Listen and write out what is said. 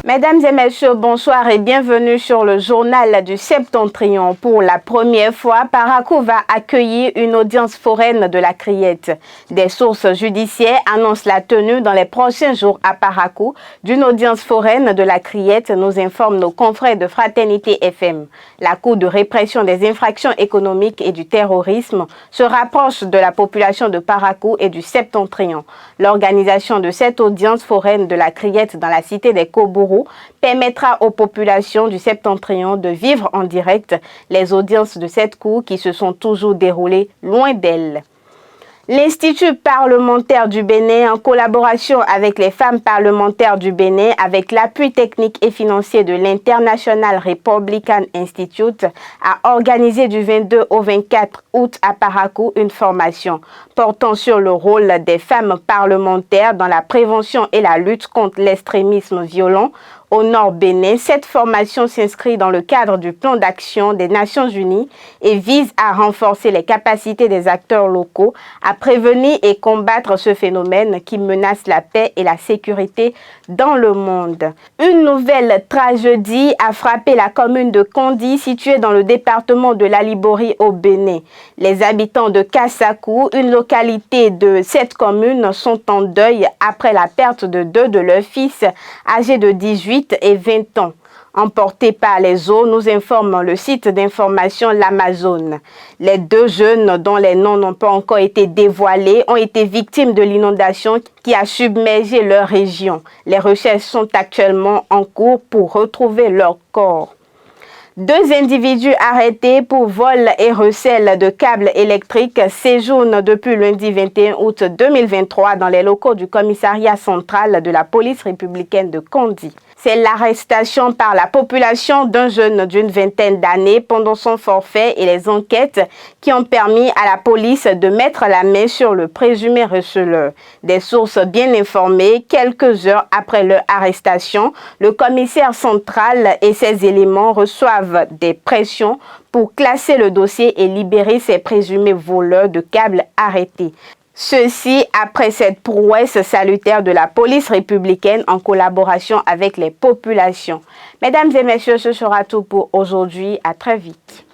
Mesdames et messieurs, bonsoir et bienvenue sur le journal du Septentrion. Pour la première fois, Parakou va accueillir une audience foraine de la Criette. Des sources judiciaires annoncent la tenue dans les prochains jours à Parakou d'une audience foraine de la Criette, nous informent nos confrères de Fraternité FM. La Cour de répression des infractions économiques et du terrorisme se rapproche de la population de Parakou et du Septentrion. L'organisation de cette audience foraine de la Criette dans la cité des Kobourou permettra aux populations du Septentrion de vivre en direct les audiences de cette cour qui se sont toujours déroulées loin d'elle. L'Institut parlementaire du Bénin, en collaboration avec les femmes parlementaires du Bénin, avec l'appui technique et financier de l'International Republican Institute, a organisé du 22 au 24 août à Parakou une formation portant sur le rôle des femmes parlementaires dans la prévention et la lutte contre l'extrémisme violent au Nord Bénin. Cette formation s'inscrit dans le cadre du plan d'action des Nations Unies et vise à renforcer les capacités des acteurs locaux à prévenir et combattre ce phénomène qui menace la paix et la sécurité dans le monde. Une nouvelle tragédie a frappé la commune de Kondi, située dans le département de l'Alibori au Bénin. Les habitants de Kassakou, une localité de cette commune, sont en deuil après la perte de deux de leurs fils âgés de 18 et 20 ans. Emportés par les eaux, nous informe le site d'information L'Amazone. Les deux jeunes, dont les noms n'ont pas encore été dévoilés, ont été victimes de l'inondation qui a submergé leur région. Les recherches sont actuellement en cours pour retrouver leur corps. Deux individus arrêtés pour vol et recel de câbles électriques séjournent depuis lundi 21 août 2023 dans les locaux du commissariat central de la police républicaine de Kondi. C'est l'arrestation par la population d'un jeune d'une vingtaine d'années pendant son forfait et les enquêtes qui ont permis à la police de mettre la main sur le présumé receleur. Des sources bien informées, quelques heures après leur arrestation, le commissaire central et ses éléments reçoivent des pressions pour classer le dossier et libérer ces présumés voleurs de câbles arrêtés. Ceci après cette prouesse salutaire de la police républicaine en collaboration avec les populations. Mesdames et messieurs, ce sera tout pour aujourd'hui. À très vite.